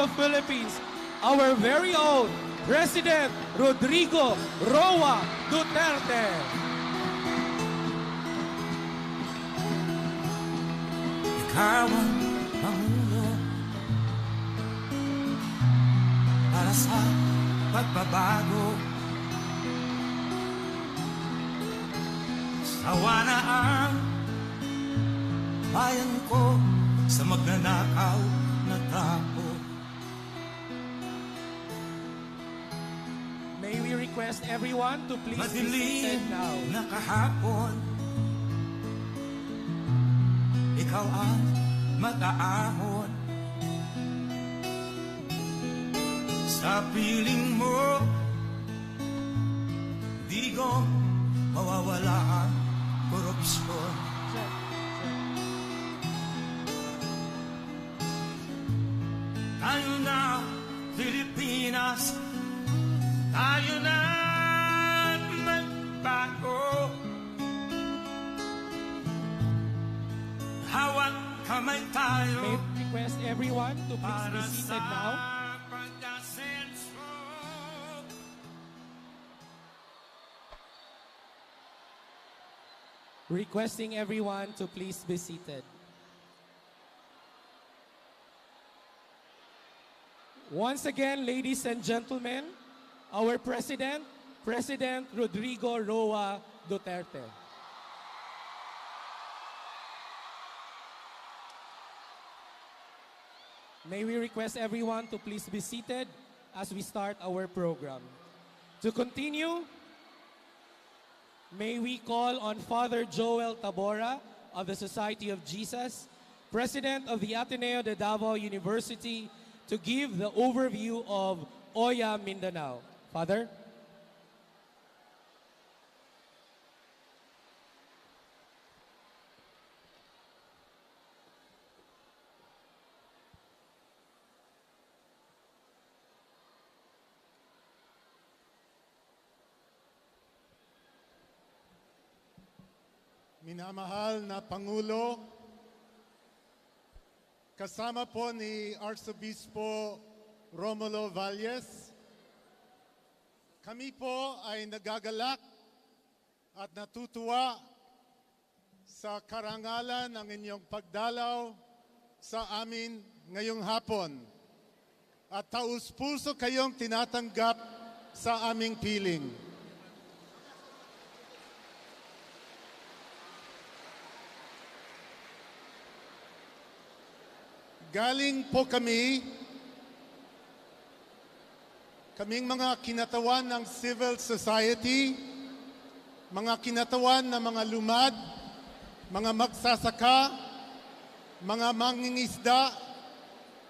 the Philippines, our very own President Rodrigo Roa Duterte. Ikaw ang Pangulo para sa pagbabago. Sawa na ang bayan ko sa magnanakaw na tao. May we request everyone to please be Madilim seated now. na kahapon, ikaw ang mag-aahon. Sa piling mo, di ko mawawala ang korupsyon. Tayo na, Pilipinas, tayo na magbago. Hawak kamay tayo May we request everyone to please be para seated sa now. pag-asenso. Requesting everyone to please be seated. Once again, ladies and gentlemen, our President, President Rodrigo Roa Duterte. May we request everyone to please be seated as we start our program. To continue, may we call on Father Joel Tabora of the Society of Jesus, President of the Ateneo de Davao University, to give the overview of Oya Mindanao. Father? Minamahal na Pangulo, kasama po ni Arsobispo Romulo Valles, kami po ay nagagalak at natutuwa sa karangalan ng inyong pagdalaw sa amin ngayong hapon at taus-puso kayong tinatanggap sa aming piling. Galing po kaming mga kinatawan ng civil society, mga kinatawan ng mga lumad, mga magsasaka, mga mangingisda,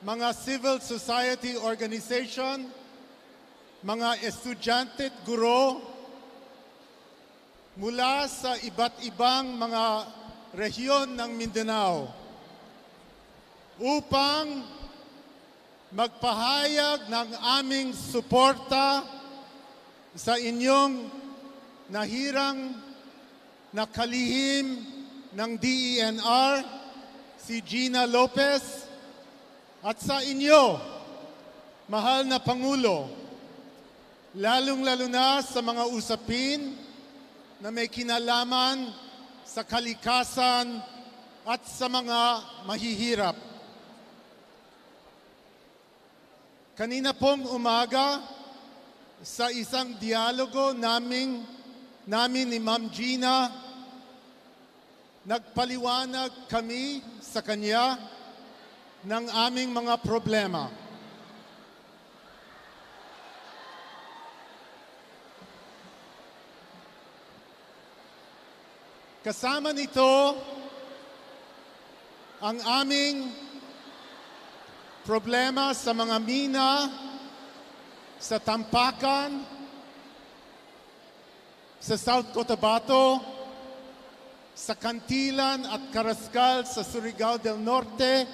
mga civil society organization, mga estudyante at guro, mula sa iba't ibang mga rehiyon ng Mindanao, upang magpahayag ng aming suporta sa inyong nahirang na kalihim ng DENR, si Gina Lopez, at sa inyo, mahal na Pangulo, lalong-lalo na sa mga usapin na may kinalaman sa kalikasan at sa mga mahihirap. Kanina pong umaga, sa isang dialogo namin ni Ma'am Gina, nagpaliwanag kami sa kanya ng aming mga problema. Kasama nito ang aming problema sa mga mina, sa Tampakan, sa South Cotabato, sa Cantilan at Carrascal sa Surigao del Norte,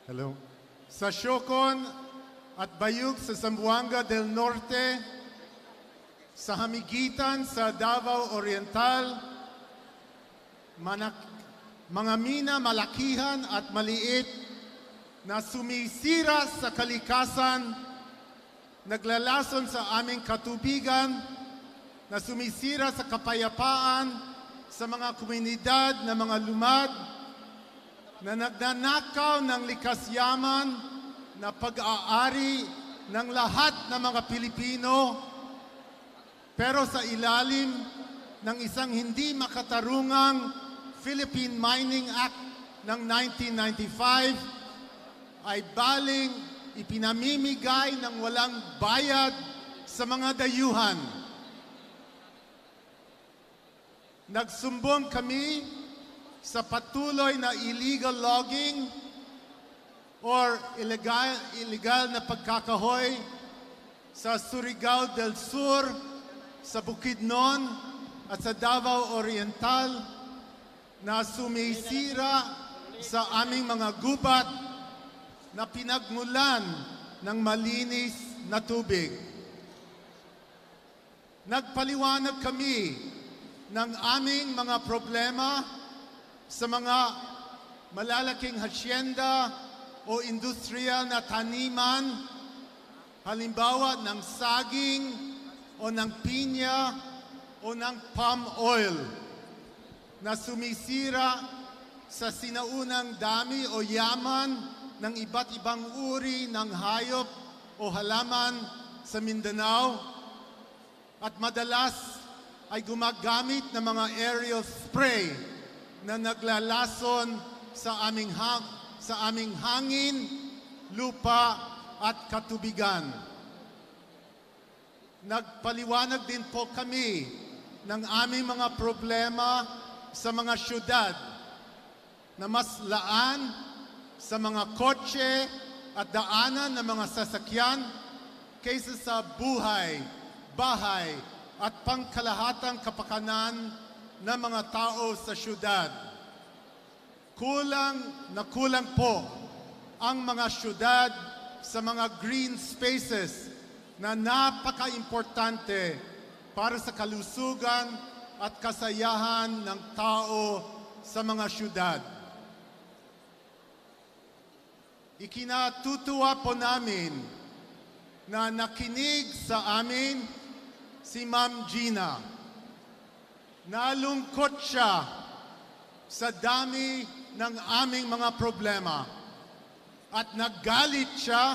Hello. Sa Siocon at Bayug sa Zamboanga del Norte, sa Hamigitan sa Davao Oriental, mga mina malakihan at maliit na sumisira sa kalikasan, naglalason sa aming katubigan, na sumisira sa kapayapaan sa mga komunidad na mga lumad, na nagnanakaw ng likas yaman na pag-aari ng lahat ng mga Pilipino, pero sa ilalim ng isang hindi makatarungang Philippine Mining Act ng 1995 ay baling ipinamimigay ng walang bayad sa mga dayuhan. Nagsumbong kami sa patuloy na illegal logging or illegal na pagkakahoy sa Surigao del Sur, sa Bukidnon at sa Davao Oriental na sumisira sa aming mga gubat na pinagmulan ng malinis na tubig. Nagpaliwanag kami ng aming mga problema sa mga malalaking hasyenda o industrial na taniman, halimbawa ng saging o ng pinya o ng palm oil na sumisira sa sinaunang dami o yaman ng iba't ibang uri ng hayop o halaman sa Mindanao at madalas ay gumagamit ng mga aerial spray na naglalason sa aming hangin, lupa at katubigan. Nagpaliwanag din po kami ng aming mga problema sa mga syudad na mas laan sa mga kotse at daanan ng mga sasakyan kaysa sa buhay, bahay at pangkalahatang kapakanan ng mga tao sa syudad. Kulang na kulang po ang mga syudad sa mga green spaces na napaka-importante para sa kalusugan at kasayahan ng tao sa mga syudad. Ikinatutuwa po namin na nakinig sa amin si Ma'am Gina. Nalungkot siya sa dami ng aming mga problema at naggalit siya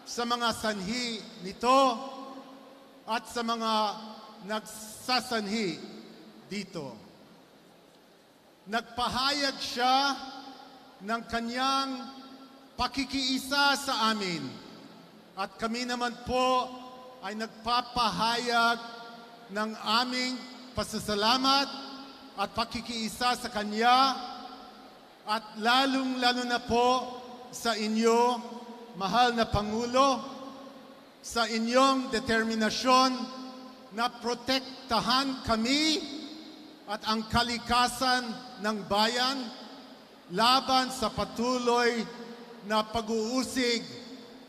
sa mga sanhi nito at sa mga nagsasanhi dito. Nagpahayag siya ng kanyang pakikiisa sa amin at kami naman po ay nagpapahayag ng aming pasasalamat at pakikiisa sa Kanya at lalong-lalo na po sa inyo, mahal na Pangulo, sa inyong determinasyon na protektahan kami at ang kalikasan ng bayan laban sa patuloy na pag-uusig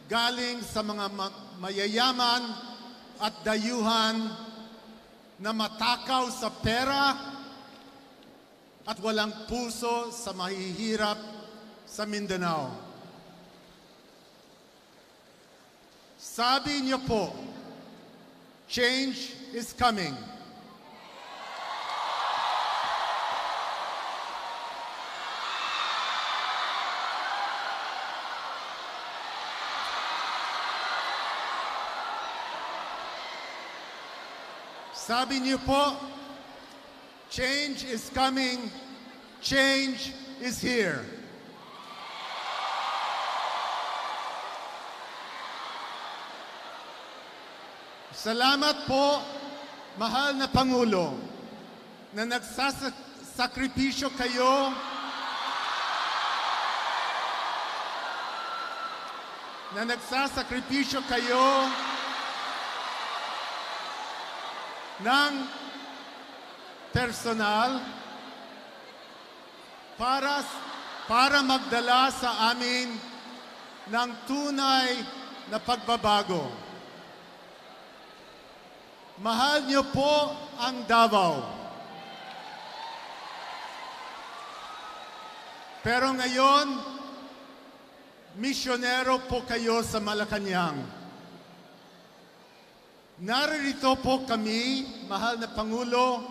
galing sa mga mayayaman at dayuhan na matakaw sa pera at walang puso sa mahihirap sa Mindanao. Sabi niyo po, change is coming. Sabi niyo po, change is coming, change is here. Salamat po, mahal na Pangulo, na nagsasakripisyo kayo ng personal para magdala sa amin ng tunay na pagbabago. Mahal niyo po ang Davao. Pero ngayon, misyonero po kayo sa Malacanang. Narito po kami, mahal na Pangulo,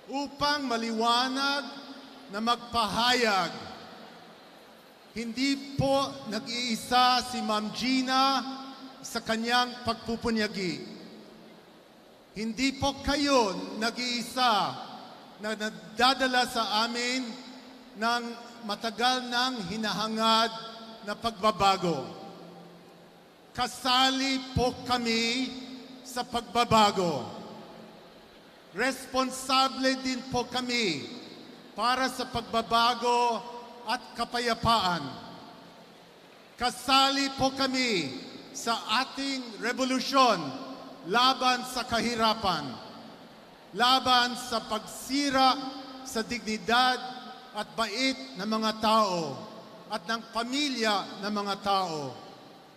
upang maliwanag na magpahayag. Hindi po nag-iisa si Ma'am Gina sa kanyang pagpupunyagi. Hindi po kayo nag-iisa na nagdadala sa amin ng matagal nang hinahangad na pagbabago. Kasali po kami sa pagbabago. Responsable din po kami para sa pagbabago at kapayapaan. Kasali po kami sa ating revolusyon laban sa kahirapan, laban sa pagsira sa dignidad at bait ng mga tao at ng pamilya ng mga tao,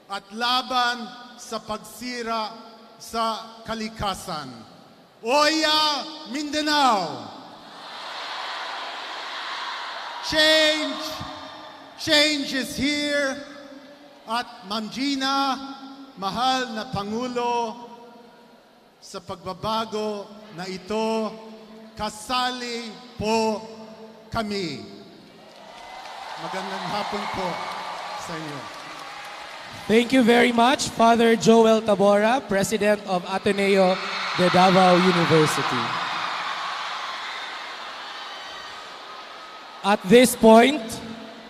at laban sa pagsira sa kalikasan. Oya Mindanao! Change is here. At Ma'am Gina, mahal na Pangulo, sa pagbabago na ito, kasali po kami. Magandang hapon po sa inyo. Thank you very much, Father Joel Tabora, President of Ateneo de Davao University. At this point,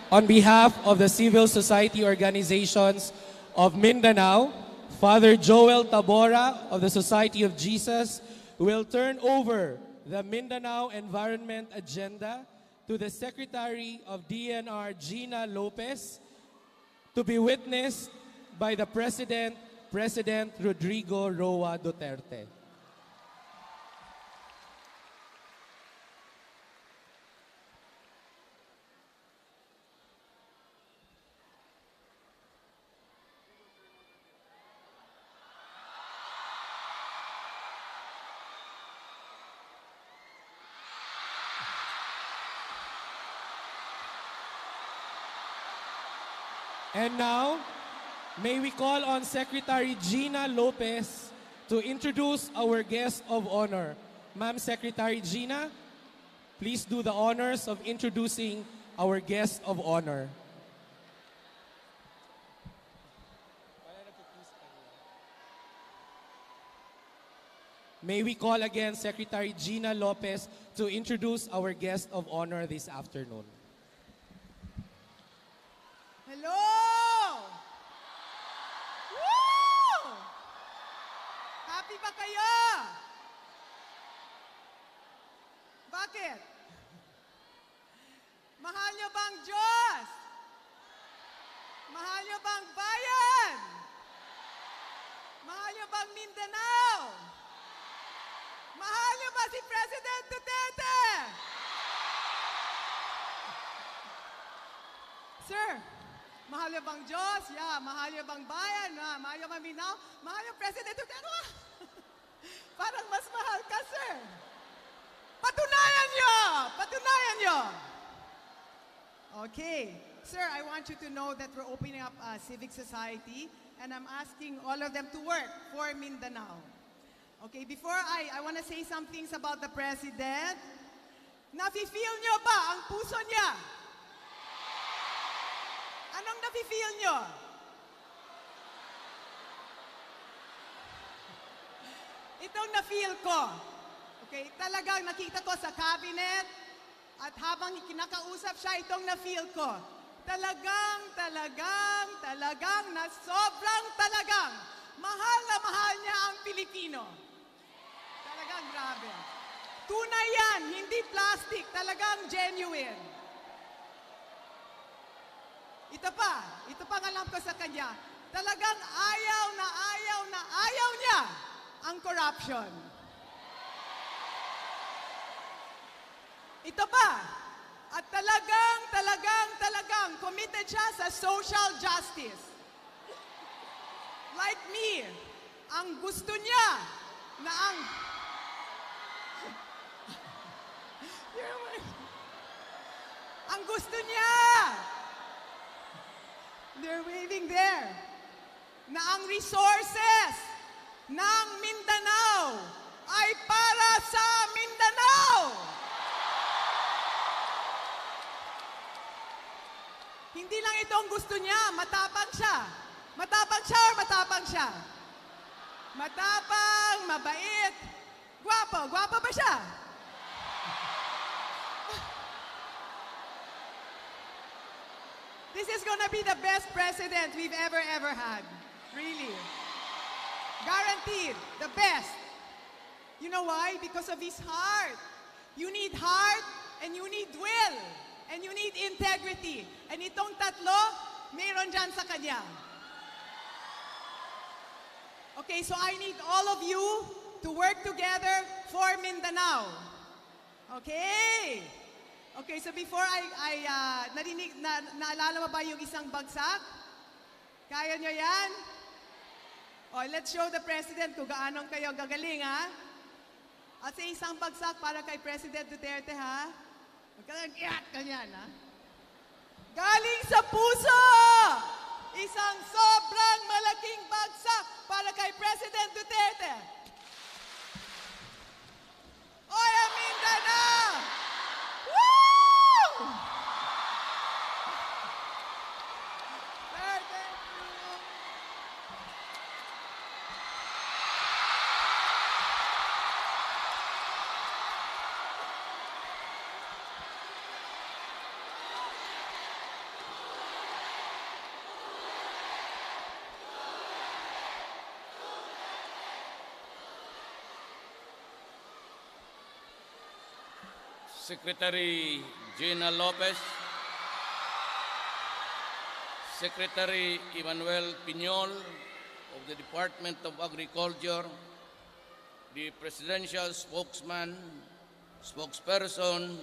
on behalf of the civil society organizations of Mindanao, Father Joel Tabora of the Society of Jesus will turn over the Mindanao Environment Agenda to the Secretary of DNR, Gina Lopez, to be witnessed by the President, President Rodrigo Roa Duterte. And now, may we call on Secretary Gina Lopez to introduce our guest of honor. Ma'am Secretary Gina, please do the honors of introducing our guest of honor. May we call again Secretary Gina Lopez to introduce our guest of honor this afternoon. Hello! Woo! Happy ba kayo? Bakit? Mahal niyo bang Diyos? Mahal niyo bang bayan? Mahal niyo bang Mindanao? Mahal niyo ba si President Duterte? Sir, mahal niyo bang Diyos? Yeah. Mahal niyo bang bayan? Mahal niyo bang Mindanao? Mahal niyo President Duterte? Parang mas mahal ka, sir. Patunayan niyo! Patunayan niyo! Okay. Sir, I want you to know that we're opening up a civic society and I'm asking all of them to work for Mindanao. Okay, before I want to say some things about the President. Nafe-feel niyo ba ang puso niya? Anong nafe-feel niyo? Itong na-feel ko. Okay, talagang nakita ko sa cabinet at habang kinakausap siya, itong na-feel ko. Talagang na sobrang talagang mahal na mahal niya ang Pilipino. Talagang grabe. Tunay yan, hindi plastic, talagang genuine. Ito pa ang alam ko sa kanya, talagang ayaw niya ang corruption. Ito pa, at talagang committed Committed siya sa social justice. Like me, ang gusto niya na ang gusto niya, they're waving there, na ang resources ng Mindanao ay para sa Mindanao. Hindi lang ito ang gusto niya, matapang siya. Matapang siya or matapang siya? Matapang, mabait, gwapo. Gwapo ba siya? This is gonna be the best president we've ever had. Really. Guaranteed. The best. You know why? Because of his heart. You need heart and you need will. And you need integrity. And itong tatlo, mayroon dyan sa kanya. Okay, so I need all of you to work together for Mindanao. Okay? Okay, so before naalala mo ba yung isang bagsak? Kaya nyo yan? Oh, let's show the President kung gaano kayo gagaling, ha? At sa isang bagsak para kay President Duterte, ha? Magkalang-iat ka niyan, ha? Galing sa puso! Isang sobrang malaking bagsak para kay President Duterte. Oya Mindanao! Woo! Sir, thank you. Secretary Gina Lopez, Secretary Emmanuel Piñol of the Department of Agriculture, the Presidential Spokesperson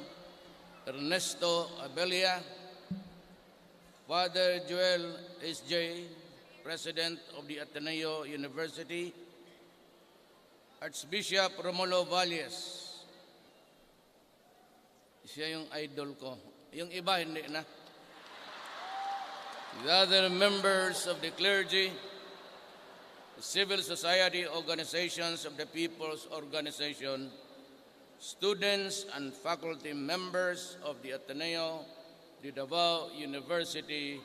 Ernesto Abella, Father Joel S.J., President of the Ateneo University, Archbishop Romulo Valles. Siya yung idol ko. Yung iba, hindi na. The other members of the clergy, the civil society organizations of the People's Organization, students and faculty members of the Ateneo de Davao University,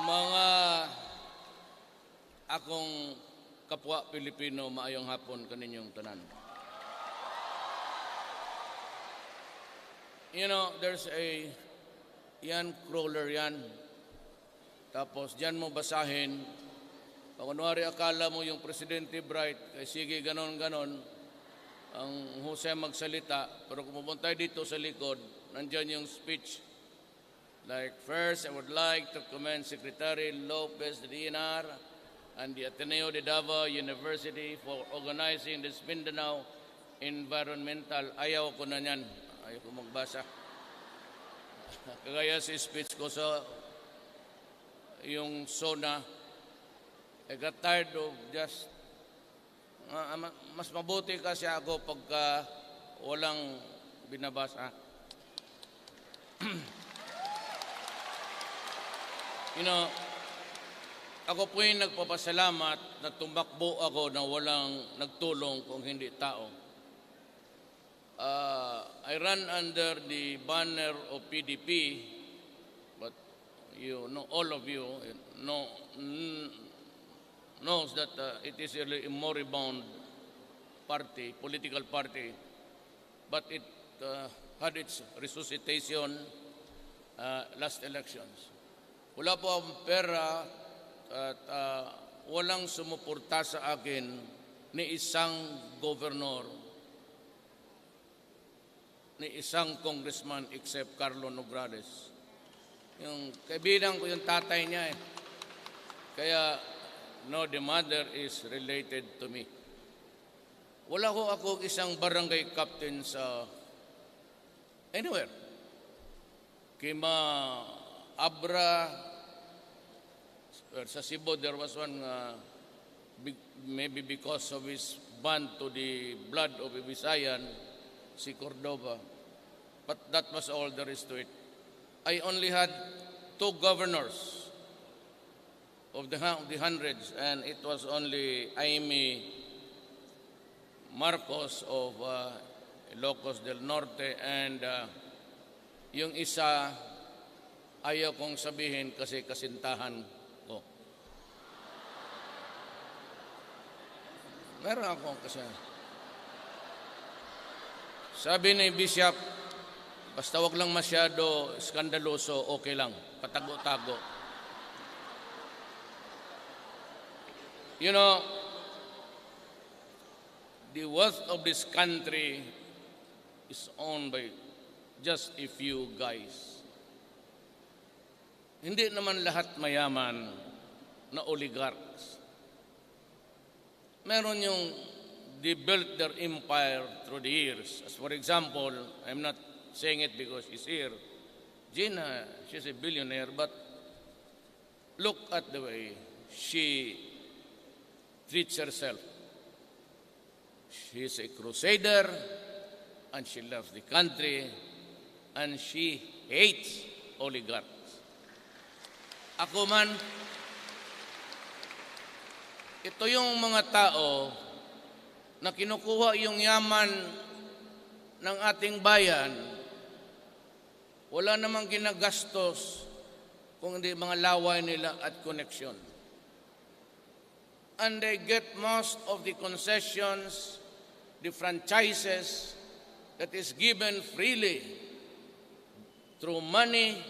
mga akong kapwa Pilipino, maayong hapon kaninyong tanan. You know, there's a yan crawler yan. Tapos diyan mo basahin. Pag kunwari akala mo yung Presidente Bright, kay sige ganon-ganon, ang Jose magsalita. Pero kung pupunta dito sa likod, nandyan yung speech. Like, first, I would like to commend Secretary Lopez Dinar and the Ateneo de Davao University for organizing this Mindanao Environmental. Ayaw ko na yan. Ayaw ko magbasa. Kagaya si speech ko sa yung SONA, I got tired of just mas mabuti kasi ako pagka walang binabasa. You know, ako po yung nagpapasalamat na tumakbo ako na walang nagtulong kung hindi tao. I ran under the banner of PDP, but you know, all of you knows that it is really a moribund party, political party, but it had its resuscitation last elections. Wala po akong pera at walang sumuporta sa akin ni isang governor, ni isang congressman except Carlo Nograles. Yung kaibigan ko yung tatay niya eh. Kaya, no, the mother is related to me. Wala ko ako isang barangay captain sa anywhere. Kima Abra, sa Cebu, there was one, maybe because of his bond to the blood of a Visayan, si Cordova. But that was all there is to it. I only had 2 governors of the hundreds, and it was only Amy Marcos of Ilocos del Norte, and yung isa, ayaw kong sabihin kasi kasintahan ko. Meron akong kasi. Sabi ni Bishop, basta wag lang masyado skandaloso, okay lang. Patago-tago. You know, the wealth of this country is owned by just a few guys. Hindi naman lahat mayaman na oligarchs. Meron yung they built their empire through the years. As for example, I'm not saying it because she's here. Gina, she's a billionaire, but look at the way she treats herself. She's a crusader, and she loves the country, and she hates oligarchs. Ako man, ito yung mga tao na kinukuha yung yaman ng ating bayan, wala namang ginagastos kung hindi mga laway nila at koneksyon. And they get most of the concessions, the franchises that is given freely through money,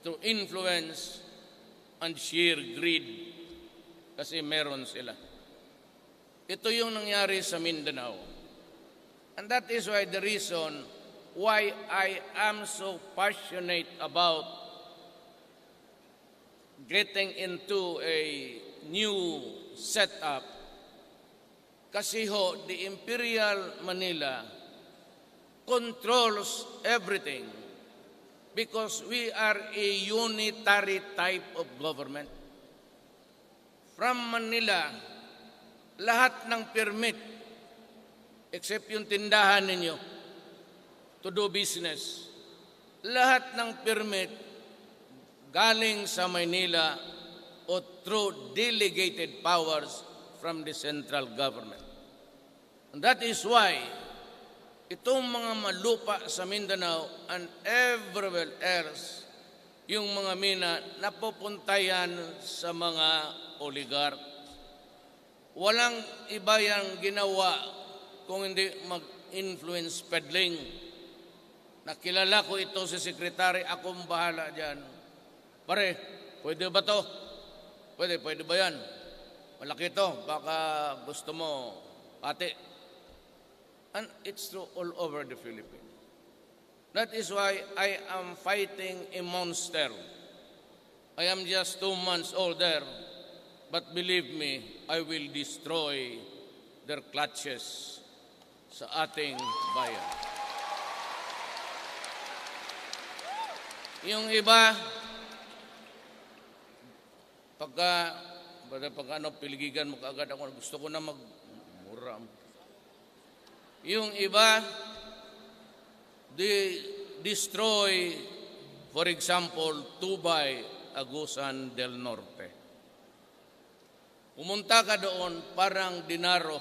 through influence, and sheer greed kasi meron sila. Ito yung nangyari sa Mindanao. And that is why the reason why I am so passionate about getting into a new setup. Kasi ho, the Imperial Manila controls everything because we are a unitary type of government. From Manila, lahat ng permit, except yung tindahan ninyo, to do business, lahat ng permit galing sa Maynila o through delegated powers from the central government. And that is why itong mga malupa sa Mindanao and everywhere else, yung mga mina napupunta yan sa mga oligarch. Walang iba yang ginawa kung hindi mag-influence peddling. Nakilala ko ito si Secretary, akong bahala dyan. Pare, pwede ba to? Pwede ba yan? Malaki to, baka gusto mo, ate. And it's true all over the Philippines. That is why I am fighting a monster. I am just 2 months old there, but believe me, I will destroy their clutches sa ating bayan. Yung iba, pagka piligigan mo kaagad ako, gusto ko na magmura. Yung iba, they destroy, for example, Tubay, Agusan del Norte. Pumunta ka doon, parang dinaro.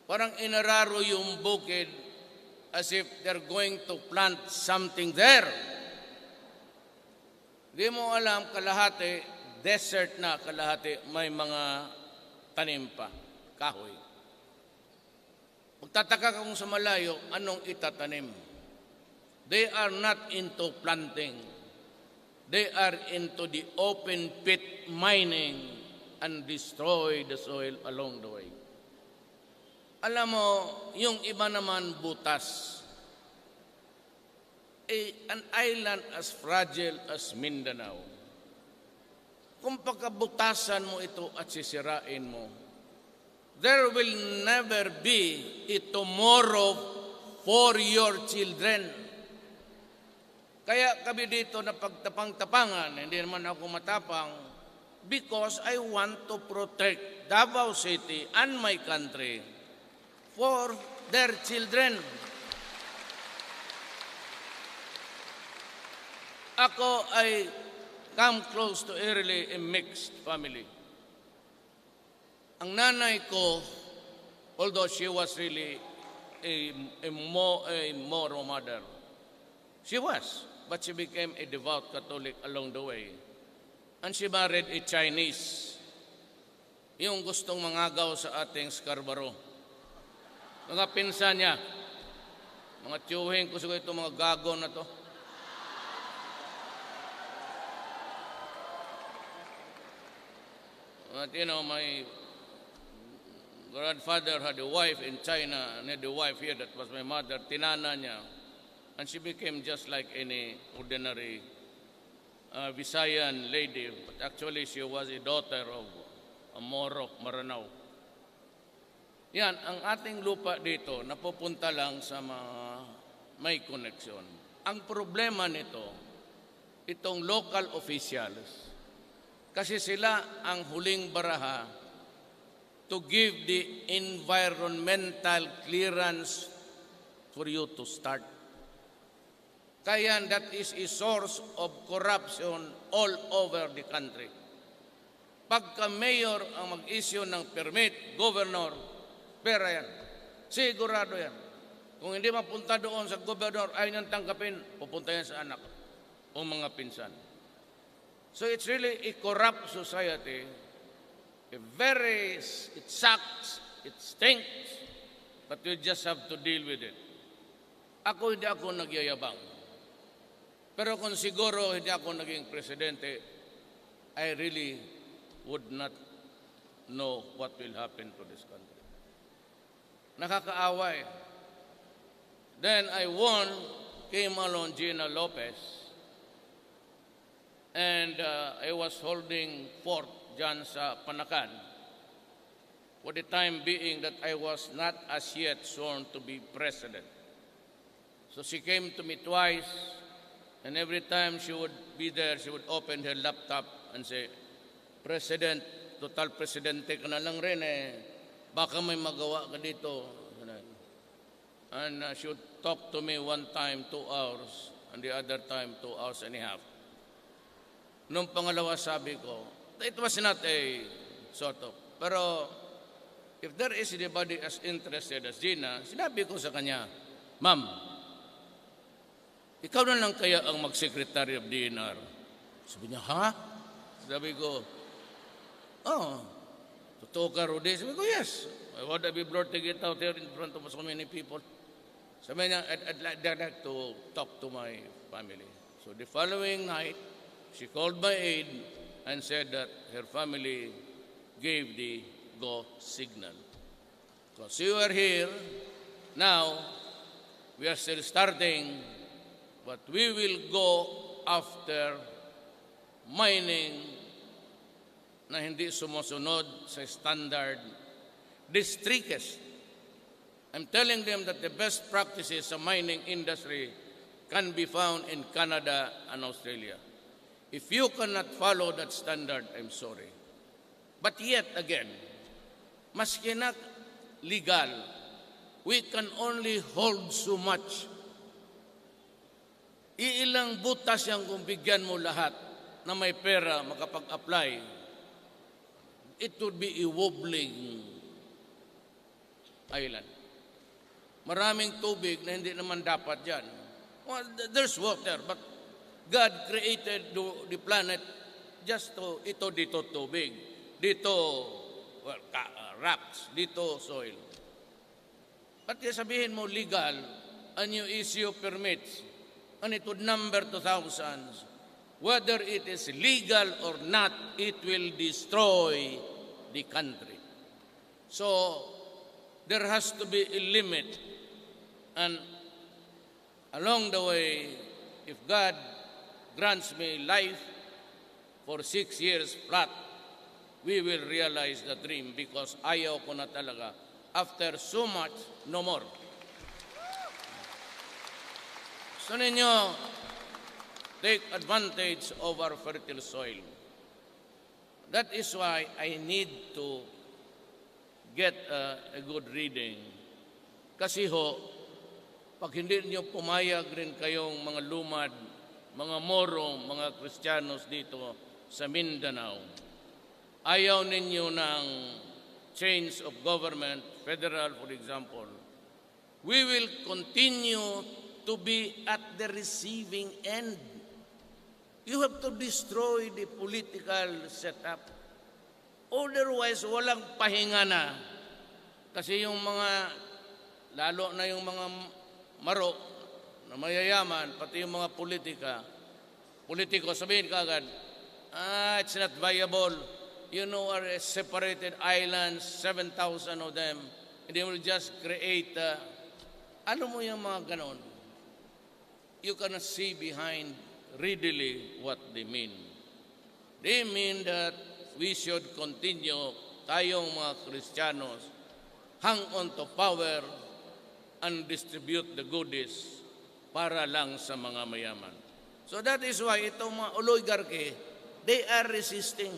Parang inararo yung bukid as if they're going to plant something there. Di mo alam, kalahati, desert na, kalahati, may mga tanim pa, kahoy. Magtataka ka kung sa malayo, anong itatanim? They are not into planting. They are into the open pit mining and destroy the soil along the way. Alam mo, yung iba naman butas. An island as fragile as Mindanao. Kung pagkabutasan mo ito at sisirain mo, there will never be a tomorrow for your children. Kaya kami dito na pagtapang-tapangan, hindi naman ako matapang, because I want to protect Davao City and my country for their children. Ako ay come close to really a mixed family. Ang nanay ko, although she was really a moral mother, she was, but she became a devout Catholic along the way. And she married a Chinese, yung gustong mangagaw sa ating Scarborough. Mga pinsan niya, mga tiyuhin ko siguro itong mga gago na to. But you know, my grandfather had a wife in China and had a wife here that was my mother, tinana niya. And she became just like any ordinary Visayan lady. But actually, she was a daughter of a Moro, Maranao. Yan, ang ating lupa dito, napupunta lang sa mga may koneksyon. Ang problema nito, itong local officials, kasi sila ang huling baraha to give the environmental clearance for you to start. Kaya that is a source of corruption all over the country. Pagka mayor ang mag-issue ng permit, governor, pera yan. Sigurado yan. Kung hindi mapunta doon sa governor, ay niyang tanggapin, pupunta yan sa anak o mga pinsan. So it's really a corrupt society. It sucks, it stinks, but you just have to deal with it. Hindi ako nagyayabang. Pero kung siguro hindi ako naging presidente, I really would not know what will happen to this country. Nakakaawa eh. Then I won, came along Gina Lopez, and I was holding fort dyan sa Panakan, for the time being that I was not as yet sworn to be president. So she came to me twice, and every time she would be there, she would open her laptop and say, President, total presidente ka na lang rin eh, baka may magawa ka dito. And she would talk to me one time 2 hours, and the other time 2 hours and a half. Nung pangalawa sabi ko, it was not a sort of, pero if there is anybody as interested as Gina, sinabi ko sa kanya, Ma'am, ikaw na lang kaya ang mag-secretary of DNR? Sabi niya, ha? Sabi ko, totoo ka, Rudy? Sabi ko, yes. Why would I be blurting it out here in front of so many people? Sabi niya, I'd like to talk to my family. So the following night, she called my aide and said that her family gave the go signal. Because you are here, now, we are still starting, but we will go after mining na hindi sumusunod sa standard. The strictest. I'm telling them that the best practices sa mining industry can be found in Canada and Australia. If you cannot follow that standard, I'm sorry. But yet again, maski na legal, we can only hold so much. Iilang butas yang kung bigyan mo lahat na may pera makapag-apply, it would be a wobbling island. Maraming tubig na hindi naman dapat dyan. Well, there's water, but God created the planet just to, ito dito tubig, dito rocks, dito soil. But sabihin mo legal, and you issue permits, and it would number to thousands. Whether it is legal or not, it will destroy the country. So, there has to be a limit. And along the way, if God grants me life for 6 years flat, we will realize the dream because ayaw ko na talaga. After so much, no more. So ninyo, take advantage of our fertile soil. That is why I need to get a good reading. Kasi ho, pag hindi niyo pumayag rin kayong mga lumad, mga Moro, mga Kristiyanos dito sa Mindanao, ayaw ninyo ng change of government, federal for example, we will continue to be at the receiving end. You have to destroy the political setup. Otherwise, walang pahinga na. Kasi yung mga, lalo na yung mga maro na mayayaman, pati yung mga politiko, sabihin kagad, it's not viable. You know, are separated islands, 7,000 of them, and they will just create, ano mo yung mga ganon? You cannot see behind readily what they mean. They mean that we should continue, tayong mga Kristiyanos, hang on to power and distribute the goodies para lang sa mga mayaman. So that is why itong mga oligarchy, they are resisting.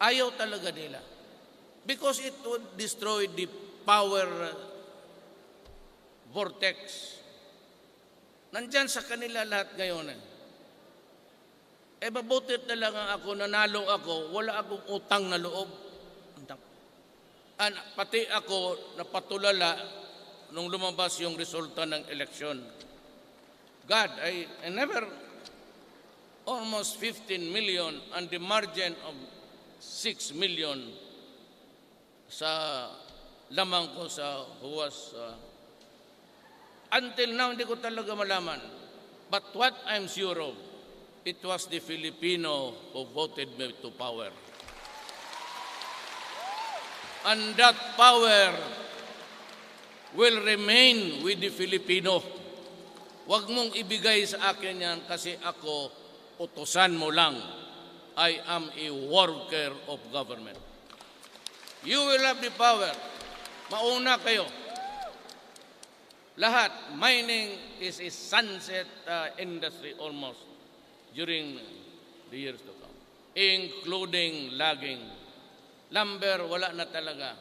Ayaw talaga nila. Because it would destroy the power vortex. Nandyan sa kanila lahat ngayon. Mabutit na lang ako, nanalo ako, wala akong utang na loob. Pati ako napatulala nung lumabas yung resulta ng eleksyon. God, I never, almost 15 million and the margin of 6 million sa lamang ko sa huwas. Until now, hindi ko talaga malaman. But what I'm sure of, it was the Filipino who voted me to power. And that power will remain with the Filipino. Huwag mong ibigay sa akin yan kasi ako, utusan mo lang. I am a worker of government. You will have the power. Mauna kayo. Lahat, mining is a sunset industry almost during the years to come, including logging. Lumber, wala na talaga.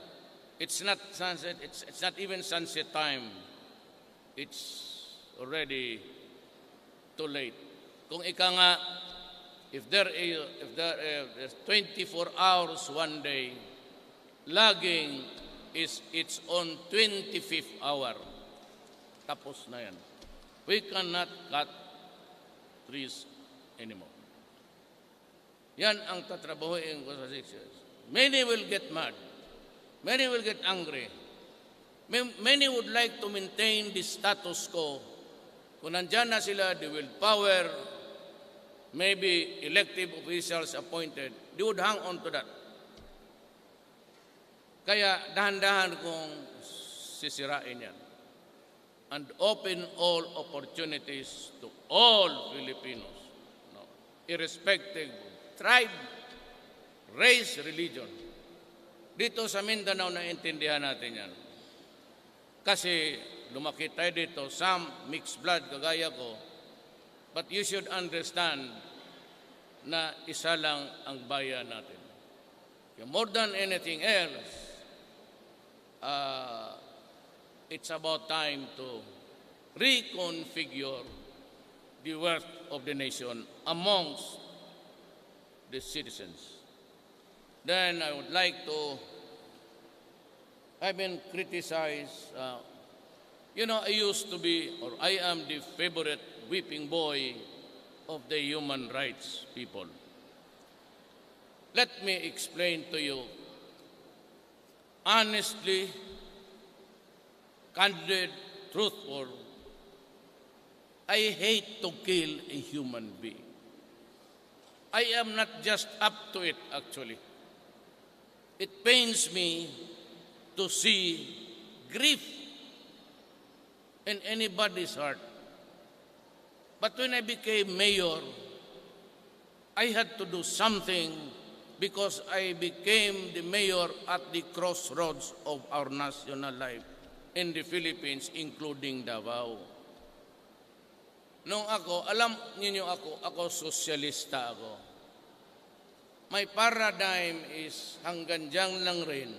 It's not sunset, it's not even sunset time. It's already too late. Kung ika nga, if there is 24 hours one day, logging is its own 25th hour. Tapos na yan. We cannot cut trees anymore. Yan ang tatrabahuin ko sa 6 years. Many will get mad. Many will get angry. Many would like to maintain the status quo. Kung nandyan na sila, they will power, maybe elective officials appointed, they would hang on to that. Kaya dahan-dahan kong sisirain yan. And open all opportunities to all Filipinos, irrespective of tribe, race, religion. Dito sa Mindanao, naintindihan natin yan. Kasi lumaki tayo dito, some mixed blood, kagaya ko, but you should understand na isa lang ang bayan natin. More than anything else, it's about time to reconfigure the wealth of the nation amongst the citizens. Then I would like to, I've been criticized, I used to be, or I am the favorite whipping boy of the human rights people. Let me explain to you, honestly, candid, truthful, I hate to kill a human being. I am not just up to it, actually. It pains me to see grief in anybody's heart. But when I became mayor, I had to do something because I became the mayor at the crossroads of our national life in the Philippines, including Davao. Nung ako, alam ninyo ako sosyalista ako. My paradigm is hanggang dyan lang rin.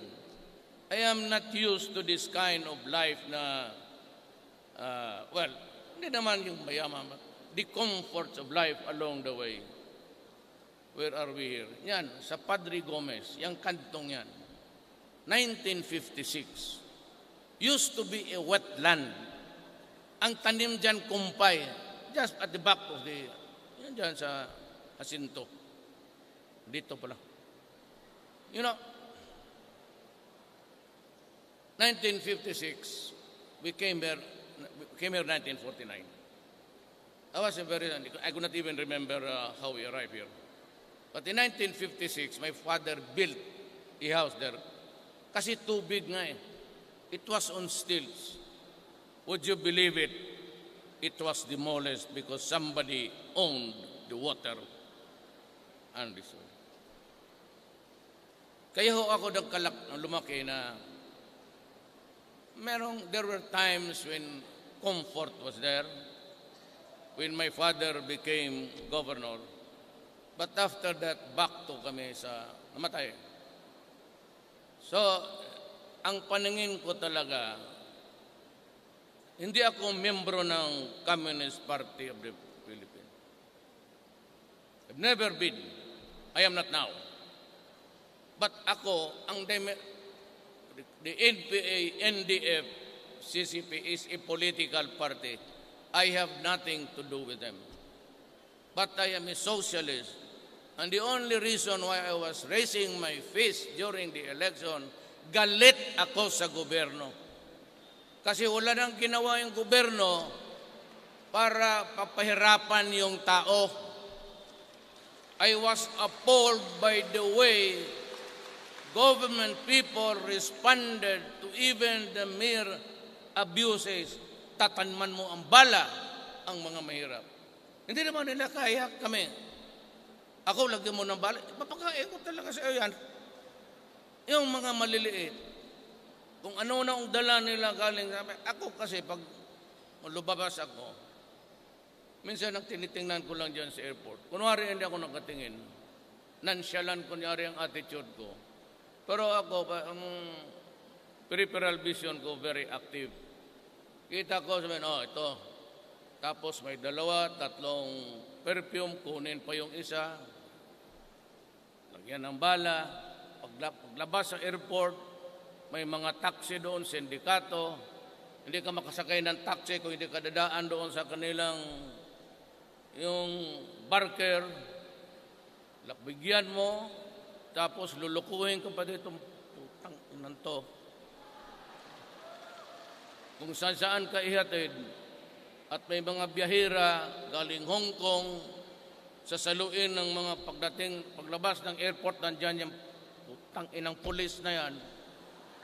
I am not used to this kind of life na, well, hindi naman yung mayaman, but the comforts of life along the way. Where are we here? Yan, sa Padre Gomez, yung kantong yan. 1956. Used to be a wetland. Ang tanim dyan, kumpay. Just at the back of the, yan dyan sa Jacinto. Dito pala. You know, 1956, we came here 1949. I could not even remember how we arrived here. But in 1956, my father built a house there. Kasi tubig nga eh. It was on stilts. Would you believe it? It was demolished because somebody owned the water and the soil. Kaya ho ako lumaki na there were times when comfort was there, when my father became governor. But after that, back to kami sa namatay. So, ang paningin ko talaga, hindi ako membro ng Communist Party of the Philippines. I've never been. I am not now. But ako, the NPA, NDF, CCP is a political party. I have nothing to do with them. But I am a socialist. And the only reason why I was raising my fist during the election, galit ako sa gobyerno. Kasi wala nang ginawa yung gobyerno para papahirapan yung tao. I was appalled by the way government people responded to even the mere abuses. Tatanman mo ang bala ang mga mahirap. Hindi naman nila kaya kami. Ako, lagyan mo ng bala. Papakain ko talaga sa iyo yan. Yung mga maliliit, kung ano na ang dala nila galing sa amin. Ako kasi, pag lumabas ako, minsan ang tinitingnan ko lang dyan sa airport. Kunwari hindi ako nakatingin. Nansyalan kunyari ang attitude ko. Pero ako, ang peripheral vision ko very active. Kita ko, sabihin, ito. Tapos may 2, 3 perfume, kunin pa yung isa. Lagyan ng bala. Paglabas sa airport, may mga taxi doon, sindikato. Hindi ka makasakay ng taxi kung hindi ka dadaan doon sa kanilang yung barker. Bigyan mo, tapos lulukuhin ka pa dito. Putang inan to. Kung saan ka ihatid. At may mga biyahera galing Hong Kong, sasaluin ng mga paglabas ng airport, nandyan yung putang inang pulis na yan,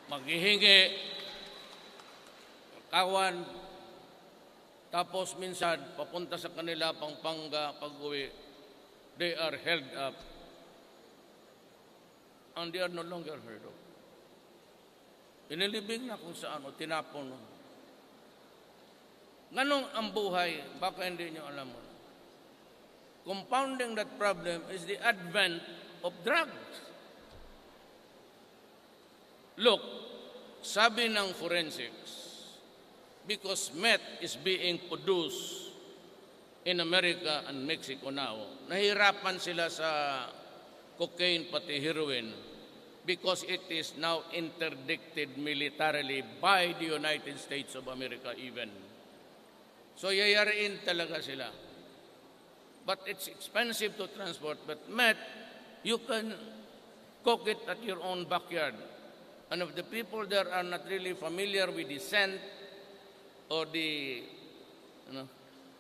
maghihingi, kawan, tapos minsan papunta sa kanila Pampanga pag-uwi, they are held up. And they are no longer heard of. Inilibing na kung saan o tinapon. Ganong ang buhay, baka hindi nyo alam mo. Compounding that problem is the advent of drugs. Look, sabi ng forensics, because meth is being produced in America and Mexico now, nahirapan sila sa cocaine pati heroin because it is now interdicted militarily by the United States of America even. So yayariin talaga sila. But it's expensive to transport. But meth, you can cook it at your own backyard. And if the people there are not really familiar with the scent or the,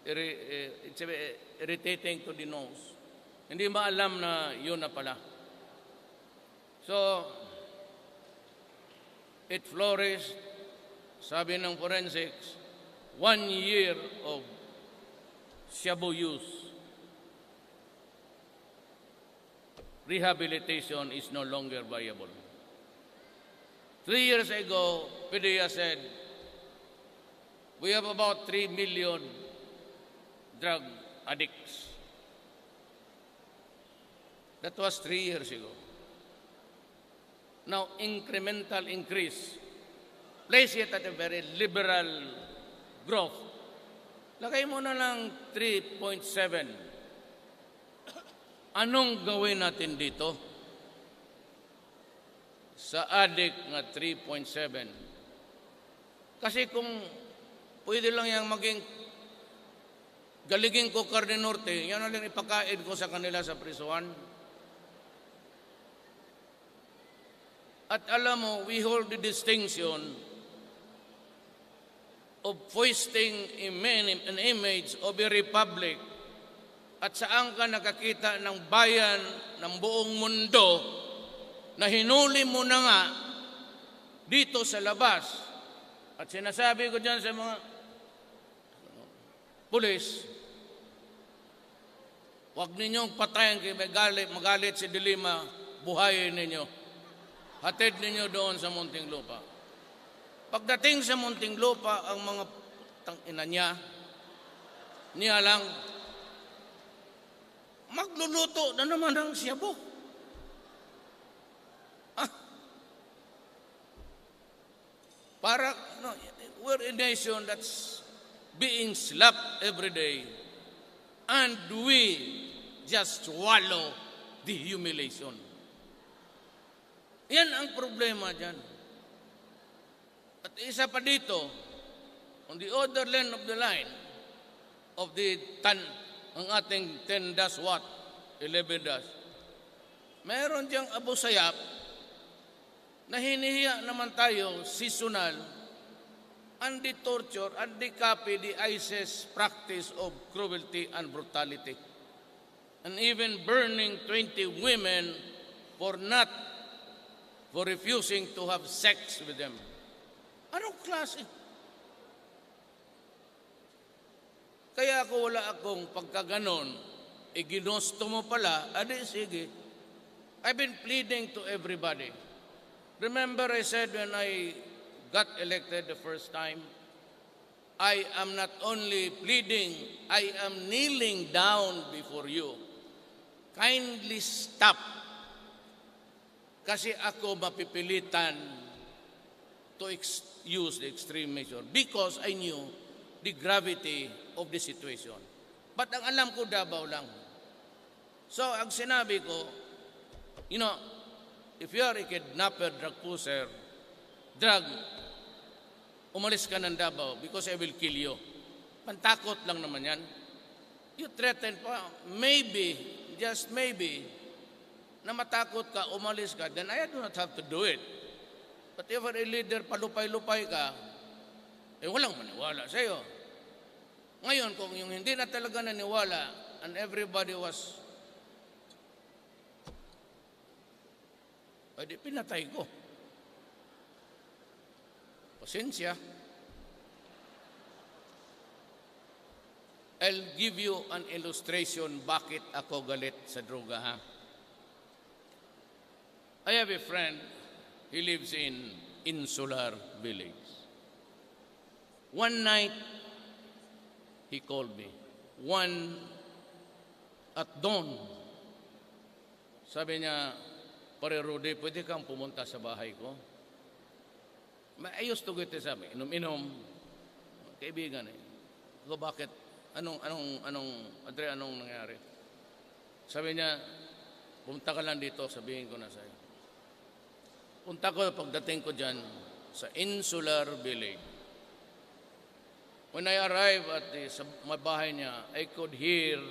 it's irritating to the nose. Hindi maalam na yun na pala. So, it flourished, sabi ng forensics, 1 year of shabu use. Rehabilitation is no longer viable. 3 years ago, PDEA said, we have about 3 million drug addicts. That was 3 years ago. Now, incremental increase. Place it at a very liberal growth. Lagay mo na lang 3.7. Anong gawin natin dito? Sa addict na 3.7. Kasi kung pwede lang yang maging galigin ko Carne Norte, yan na lang ipakain ko sa kanila sa prisuhan. At alam mo, we hold the distinction of foisting an image of a republic at saan ka nakakita ng bayan ng buong mundo na hinuli mo na nga dito sa labas. At sinasabi ko dyan sa mga pulis, huwag ninyong patayin kay magalit si Dilima, buhayin ninyo. Hatid ninyo doon sa Muntinlupa. Pagdating sa Muntinlupa, ang mga tangina niya lang, magluluto na naman ng siyabo. Para, no, we're a nation that's being slapped every day, and we just swallow the humiliation. Yan ang problema dyan. At isa pa dito, on the other end of the line of the ang ating 10-watt, 11-dash, meron diyang Abu Sayyaf na hinihiya naman tayo, seasonal, and the torture, and the copy, the ISIS practice of cruelty and brutality. And even burning 20 women for refusing to have sex with them. Anong klase? Kaya ako wala akong pagkaganon, ginusto mo pala, adi sige. I've been pleading to everybody. Remember I said when I got elected the first time, I am not only pleading, I am kneeling down before you. Kindly stop. Kasi ako mapipilitan to use the extreme measure because I knew the gravity of the situation. But ang alam ko, Davao lang. So, ang sinabi ko, if you are a kidnapper, drug pusher, umalis ka ng Davao because I will kill you. Pantakot lang naman yan. You threaten pa, maybe, just maybe, na matakot ka, umalis ka, then I do not have to do it. But if a leader, palupay-lupay ka, walang maniwala sa iyo. Ngayon, kung yung hindi na talaga naniwala, and everybody was, pwede pinatay ko. Pasensya. I'll give you an illustration bakit ako galit sa droga, ha? I have a friend, he lives in Insular Village. One night, he called me. At dawn, sabi niya, Pare Rudy, pwede kang pumunta sa bahay ko? I used to get this, sabi, inom-inom, kaibigan eh. Ko, bakit? Anong nangyari? Sabi niya, pumunta ka lang dito, sabihin ko na sa'yo. Punta ko, pagdating ko dyan, sa Insular Village. When I arrived at my bahay niya, I could hear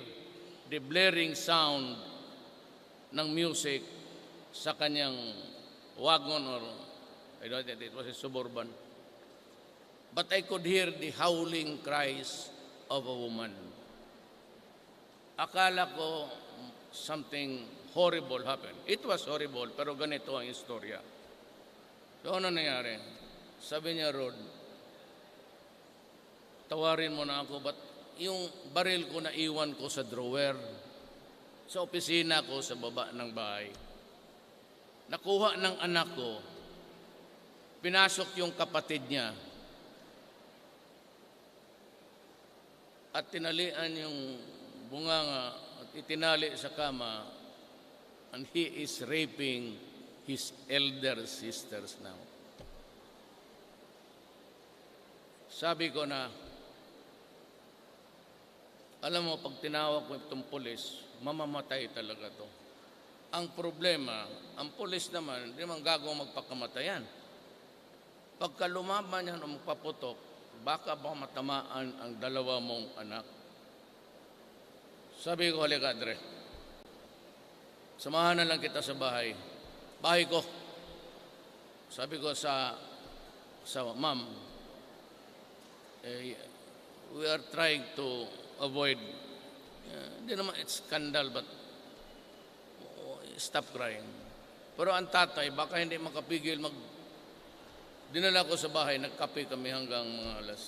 the blaring sound ng music sa kanyang wagon or, I don't know, it was a suburban. But I could hear the howling cries of a woman. Akala ko something horrible happened. It was horrible, pero ganito ang istorya. So ano nangyari? Sabi niya, Rod, tawarin mo na ako, but yung baril ko na iwan ko sa drawer, sa opisina ko sa baba ng bahay. Nakuha ng anak ko, pinasok yung kapatid niya, at tinalian yung bunganga at itinali sa kama, and he is raping his elder sisters now. Sabi ko na, alam mo, pag tinawag ko itong pulis, mamamatay talaga to. Ang problema, ang pulis naman, hindi naman gagawang magpakamatayan. Pagka lumaban yan o magpaputok, baka ba matamaan ang dalawa mong anak? Sabi ko, halika, Dre. Samahan na lang kita sa bahay. Bahay ko. Sabi ko sa ma'am, we are trying to avoid, hindi naman it's scandal, but stop crying. Pero ang tatay, baka hindi makapigil dinala ko sa bahay, nagkape kami hanggang mga alas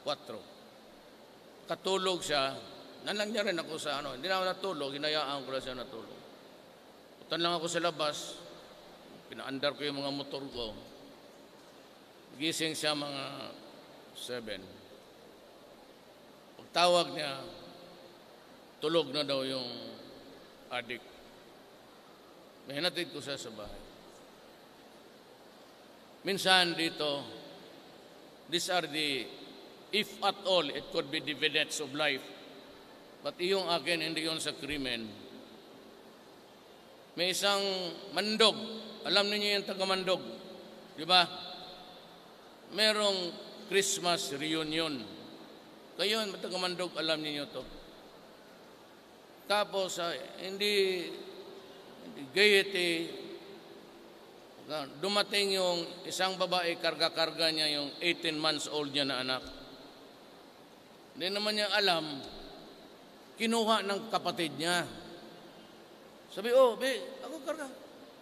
4. Katulog siya, nalang niya rin ako sa hindi na ako natulog, hinayaan ko lang siya natulog. Putan lang ako sa labas, pinaandar ko yung mga motor ko. Gising siya mga 7. Pagtawag niya, tulog na daw yung adik. May hinatid ko siya sa bahay. Minsan dito, these are the, if at all, it could be dividends of life. But yung akin, hindi yun sa krimen. May isang mandog. Alam niyo yung taga-mandog. Di ba? Merong Christmas reunion. Kayo, taga-mandog, alam niyo to. Tapos, hindi gaiety, dumating yung isang babae, karga-karga niya yung 18 months old niya na anak. Hindi naman niya alam, kinuha ng kapatid niya. Sabi, ako karga.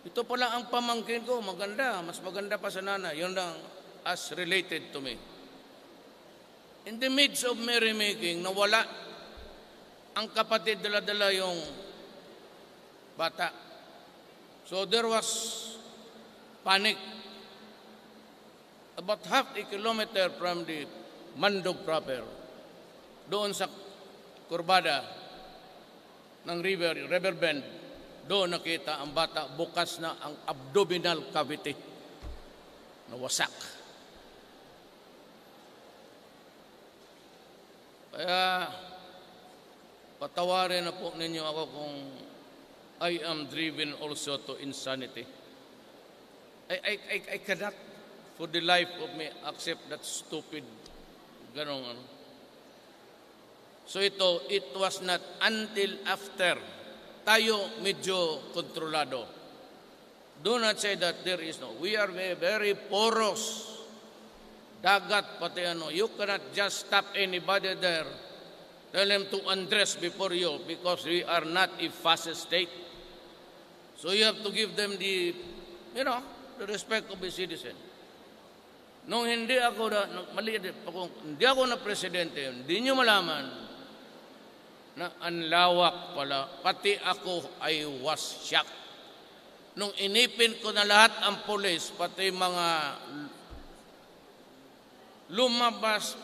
Ito pala ang pamangkin ko, maganda, mas maganda pa sa nana. Yun lang, as related to me. In the midst of merrymaking, nawala ang kapatid, dala-dala yung bata. So there was panic. About half a kilometer from the Mandog proper, doon sa kurbada ng river bend, doon nakita ang bata, bukas na ang abdominal cavity, nawasak. Kaya patawarin na po ninyo ako kung I am driven also to insanity. I cannot for the life of me accept that stupid ganong ano. So it was not until after tayo medyo kontrolado. Do not say that there is no. We are very porous. Dagat pati you cannot just stop anybody there. Tell them to undress before you because we are not a fascist state. So you have to give them the respect of a citizen. Nung hindi ako na presidente, hindi nyo malaman na ang lawak pala, pati ako I was shocked. Nung inipin ko na lahat ang pulis, pati mga lumabas,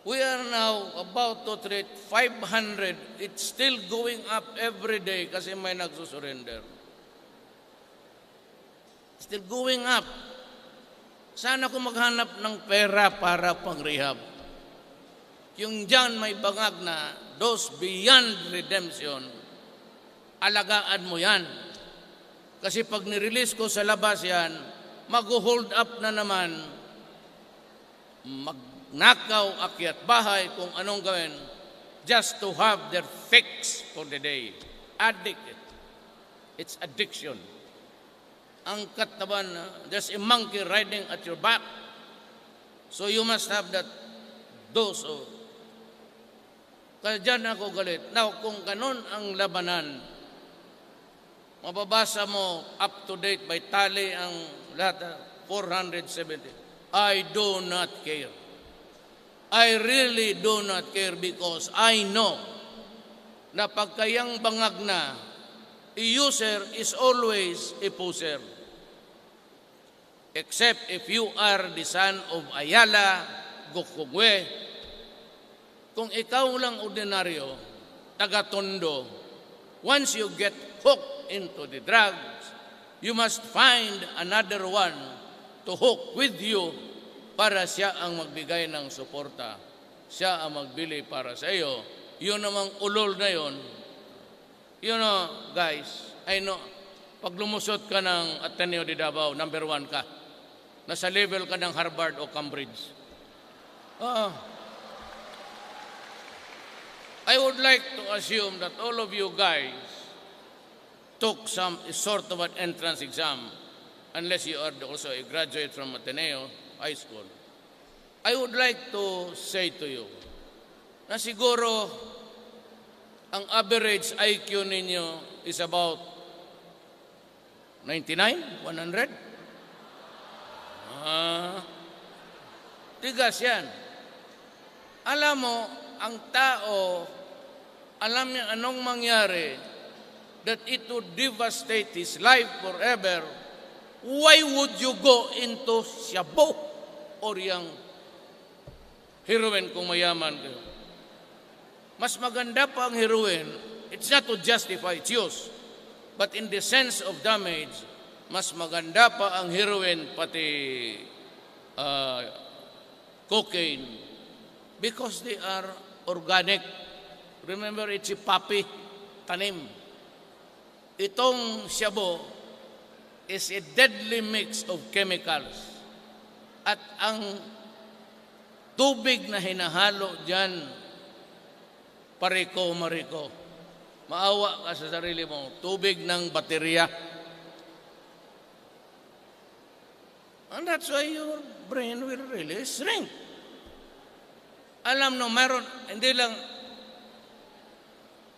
we are now about to treat 500. It's still going up every day kasi may nagsusurrender. Still going up. Sana ko maghanap ng pera para pang-rehab. Yung dyan may bangag na those beyond redemption, alagaan mo yan. Kasi pag nirelease ko sa labas yan, mag-hold up na naman, magnakaw, akyat bahay, kung anong gawin, just to have their fix for the day. Addicted. It's addiction. Ang katawan, there's a monkey riding at your back. So you must have that dose of. Kaya dyan ako galit. Now, kung ganun ang labanan, mababasa mo up to date by tally ang lahat, 470. I do not care. I really do not care because I know na pagkayang bangag na, a user is always a poser. except if you are the son of Ayala, Gokongwe. Kung ikaw lang ordinaryo, taga-tondo, once you get hooked into the drugs, you must find another one to hook with you para siya ang magbigay ng suporta. Siya ang magbili para sa iyo. Yun namang ulol na yun. You know, guys, I know, pag lumusot ka ng Ateneo de Davao, number 1 ka. Nasa level ka ng Harvard o Cambridge. I would like to assume that all of you guys took some sort of an entrance exam, unless you are also a graduate from Ateneo High School. I would like to say to you na siguro ang average IQ ninyo is about 99, 100. Tigas yan. Alam mo, ang tao, alam niya anong mangyari, that it would devastate his life forever. Why would you go into shabu or yung heroin kung mayaman kayo? Mas maganda pa ang heroin. It's not to justify its use, but in the sense of damage, mas maganda pa ang heroin pati cocaine because they are organic. Remember, it's a papi, tanim. Itong shabu is a deadly mix of chemicals. At ang tubig na hinahalo dyan, pariko-mariko. Maawa ka sa sarili mo. Tubig ng baterya. And that's why your brain will really shrink. Alam no, meron, hindi lang,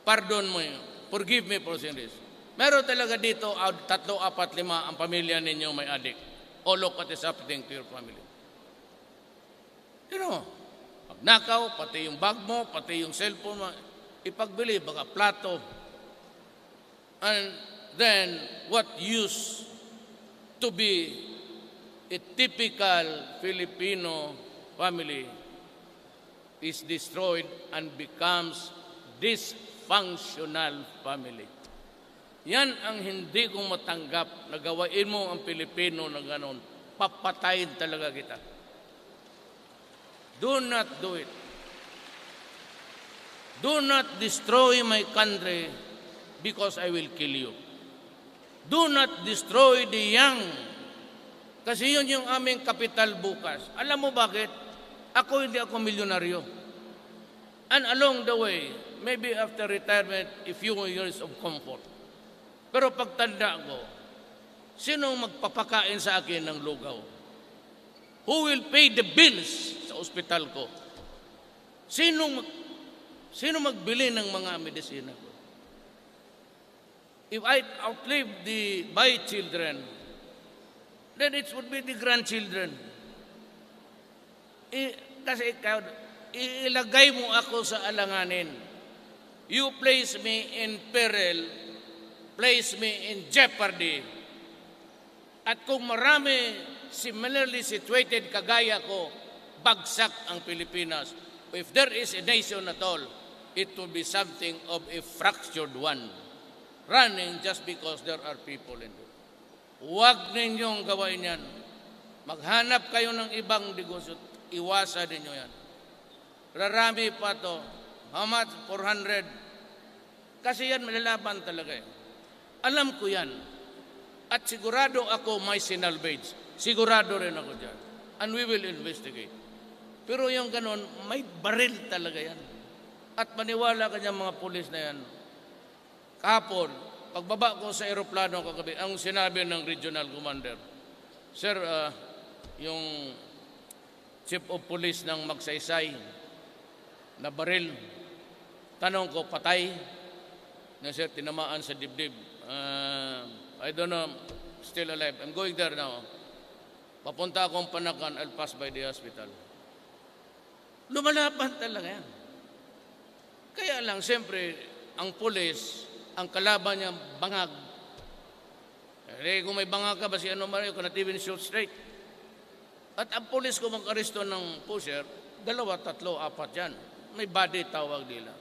pardon mo yun, forgive me for saying this. Meron talaga dito, 3, 4, 5 ang pamilya ninyo may adik. All of what is happening to your family. You know, pagnakaw, pati yung bag mo, pati yung cellphone mo, ipagbili, baka plato. And then, what used to be a typical Filipino family is destroyed and becomes dysfunctional family. Yan ang hindi ko matanggap na gawain mo ang Pilipino na ganon. Papatayin talaga kita. Do not do it. Do not destroy my country because I will kill you. Do not destroy the young. Kasi yun yung aming kapital bukas. Alam mo bakit? Hindi ako milyonaryo. And along the way, maybe after retirement, a few years of comfort. Pero pagtanda ko, sino magpapakain sa akin ng lugaw? Who will pay the bills sa ospital ko? Sino magbili ng mga medisina ko? If I outlive my children, then it would be the grandchildren. Kasi ikaw, ilagay mo ako sa alanganin. You place me in peril, place me in jeopardy. At kung marami similarly situated kagaya ko, bagsak ang Pilipinas. If there is a nation at all, it will be something of a fractured one, running just because there are people in it. Huwag ninyong gawain yan. Maghanap kayo ng ibang negosyo, iwasan ninyo yan. Rarami pa to. How much? 400. Kasi yan malalaban talaga eh. Alam ko yan. At sigurado ako may sinalvage. Sigurado rin ako dyan. And we will investigate. Pero yung ganon, may baril talaga yan. At maniwala ka niya mga pulis na yan. Kahapon, pagbaba ko sa aeroplano kagabi, ang sinabi ng regional commander, Sir, yung chief of police ng Magsaysay na baril, tanong ko, patay? Na sir, tinamaan sa dibdib. I don't know, still alive. I'm going there now. Papunta akong Panakan, I'll pass by the hospital. Lumalaban talaga yan. Kaya lang, siyempre, ang pulis, ang kalaban niya bangag. Kung may banga ka, basi ano man, you cannot even shoot straight. At ang pulis ko mag-aresto ng pusher, 2, 3, 4 yan. May body tawag nila.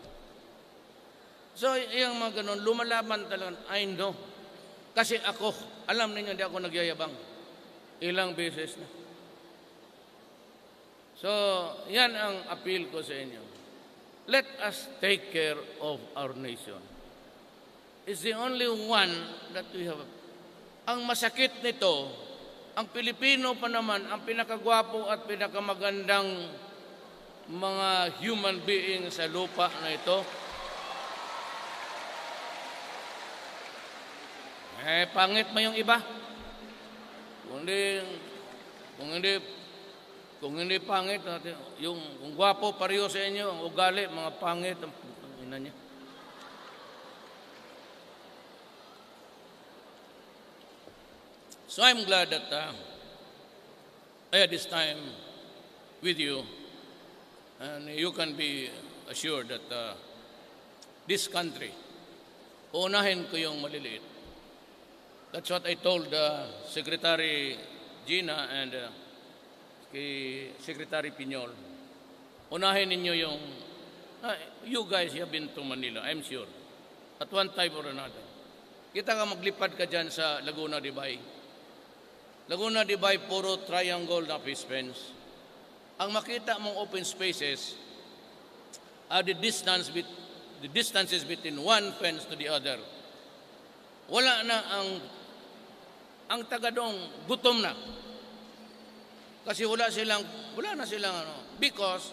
So, yung mga ganun, lumalaban talaga, I know. Kasi ako, alam ninyo, hindi ako nagyayabang. Ilang beses na. So, yan ang appeal ko sa inyo. Let us take care of our nation. It's the only one that we have. Ang masakit nito, ang Pilipino pa naman, ang pinakagwapo at pinakamagandang mga human being sa lupa na ito, pangit mo yung iba. Kung hindi pangit, kung gwapo pareho sa inyo, ang ugali, mga pangit, ang ina niya. So I'm glad that I had this time with you, and you can be assured that this country, uunahin ko yung maliliit. That's what I told Secretary Gina and kay Secretary Piñol. Unahin ninyo yung, you guys have been to Manila, I'm sure, at one time or another. Kita ka maglipad ka dyan sa Laguna de Bay. Laguna de Bay, puro triangle na fish fence. Ang makita mong open spaces are the distances between one fence to the other. Wala na ang taga doon, gutom na. Kasi wala na silang because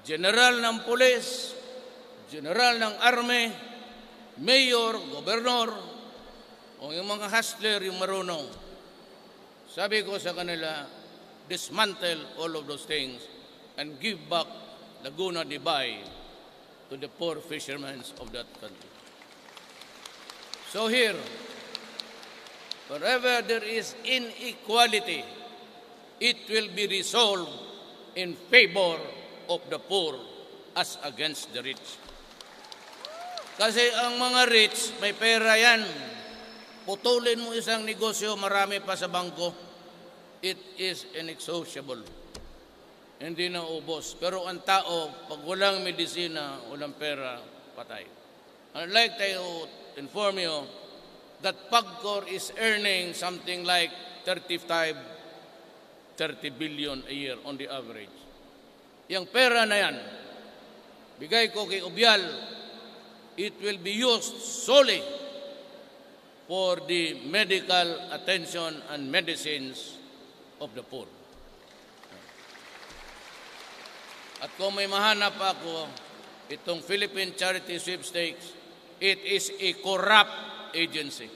general ng pulis, general ng army, mayor, gobernador, o yung mga hustler, yung marunong. Sabi ko sa kanila, dismantle all of those things and give back Laguna de Bay to the poor fishermen of that country. So here, wherever there is inequality, it will be resolved in favor of the poor as against the rich. Kasi ang mga rich, may pera yan. Putulin mo isang negosyo, marami pa sa bangko. It is inexhaustible. Hindi na ubos. Pero ang tao, pag walang medisina, walang pera, patay. I'd like to inform you that PAGCOR is earning something like 30 billion a year on the average. Yung pera na yan, bigay ko kay Ubial, it will be used solely for the medical attention and medicines of the poor. At kung may mahanap ako, itong Philippine Charity Sweepstakes, it is a corrupt agency.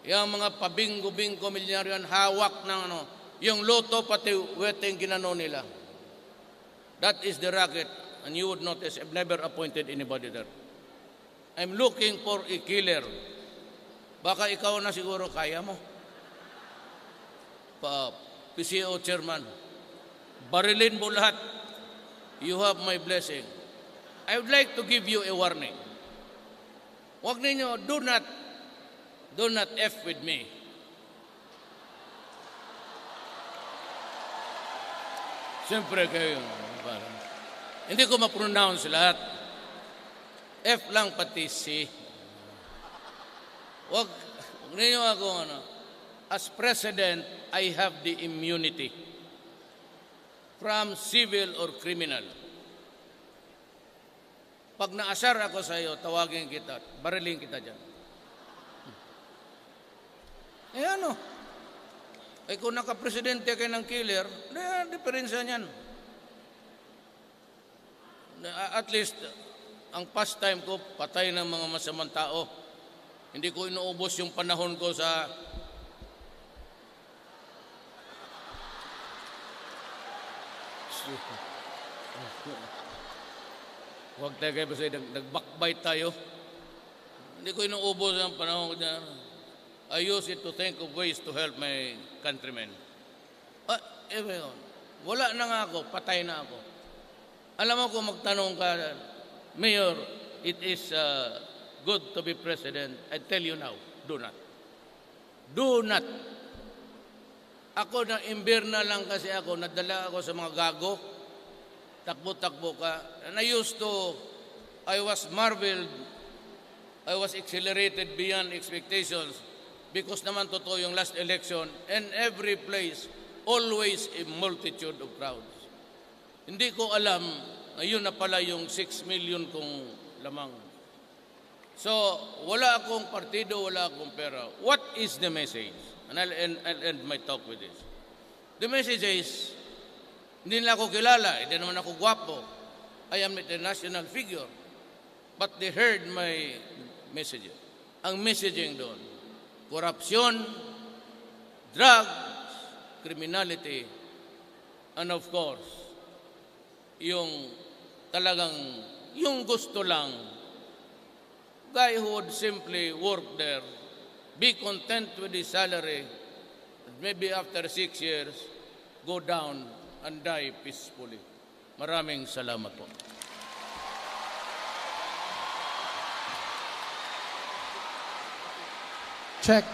Yung mga pabingo-bingo milyonaryo yan, hawak ng yung loto pati weteng ginano nila. That is the racket, and you would notice I've never appointed anybody there. I'm looking for a killer. Baka ikaw na siguro kaya mo. PCO chairman, barilin mo lahat. You have my blessing. I would like to give you a warning. Huwag ninyo, do not F with me. Siyempre kayo, hindi ko ma-pronounce lahat. F lang pati C. Huwag ninyo ako, as president, I have the immunity from civil or criminal. Pag naasar ako sa iyo, tawagin kita, barilin kita dyan. Kung naka-presidente kayo ng killer, diferensya niyan. At least, ang pastime ko, patay ng mga masamang tao. Hindi ko inuubos yung panahon ko sa huwag tayo kayo kasi nag-backbite tayo. Hindi ko inuubos ang panahon ko dyan. I use it to think of ways to help my countrymen. Wala na nga ako, patay na ako. Alam mo kung magtanong ka, Mayor, it is good to be president. I tell you now, do not. Do not. Ako na imbirna lang kasi ako, nadala ako sa mga gago. Takbo-takbo ka. And I was marveled, I was accelerated beyond expectations because naman totoo yung last election and every place, always a multitude of crowds. Hindi ko alam na yun na pala yung 6 million kong lamang. So, wala akong partido, wala akong pera. What is the message? And I'll end my talk with this. The message is, hindi nila ako kilala, hindi naman ako gwapo. I am an international figure. But they heard my message. Ang messaging doon, korupsyon, drugs, criminality, and of course, yung talagang, yung gusto lang, guy who would simply work there, be content with his salary, and maybe after 6 years, go down and die peacefully. Maraming salamat po. Check.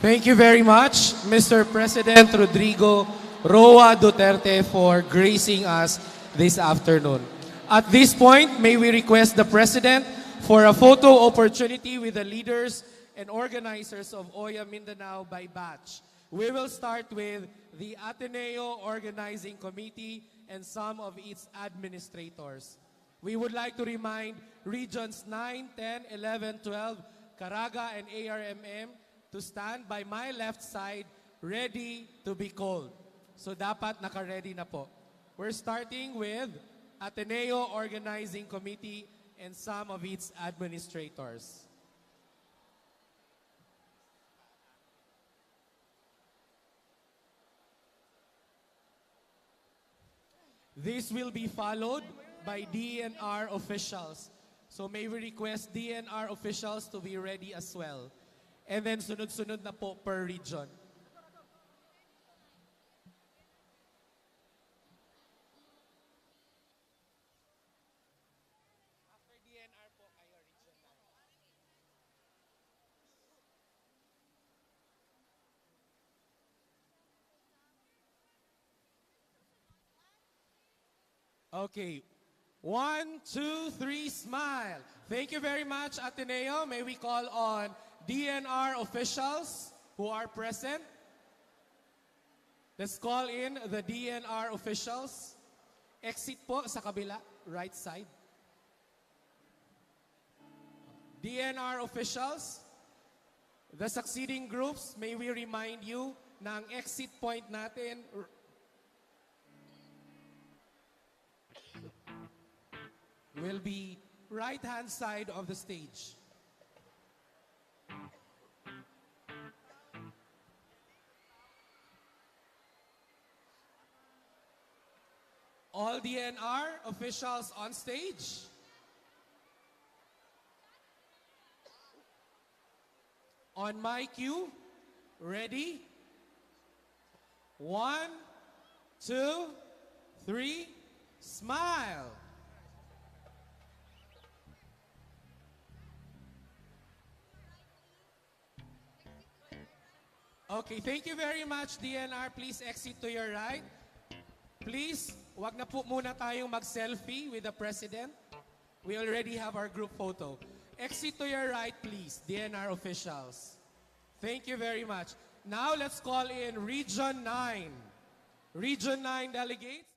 Thank you very much, Mr. President Rodrigo Roa Duterte, for gracing us this afternoon. At this point, may we request the President for a photo opportunity with the leaders and organizers of Oya Mindanao by batch. We will start with the Ateneo Organizing Committee and some of its administrators. We would like to remind Regions 9, 10, 11, 12, Caraga, and ARMM to stand by my left side, ready to be called. So dapat naka-ready na po. We're starting with Ateneo Organizing Committee and some of its administrators. This will be followed by DNR officials. So may we request DNR officials to be ready as well. And then sunod-sunod na po per region. After DNR po kayo, region 9. Okay. 1, 2, 3, smile. Thank you very much, Ateneo. May we call on DNR officials who are present. Let's call in the DNR officials. Exit po sa kabila, right side. DNR officials, the succeeding groups, may we remind you na ang exit point natin will be right-hand side of the stage. All DNR officials on stage. On my cue, ready? 1, 2, 3, smile. Okay, thank you very much, DNR. Please exit to your right. Please, wag na po muna tayong mag-selfie with the President. We already have our group photo. Exit to your right, please, DNR officials. Thank you very much. Now, let's call in Region 9. Region 9 delegates.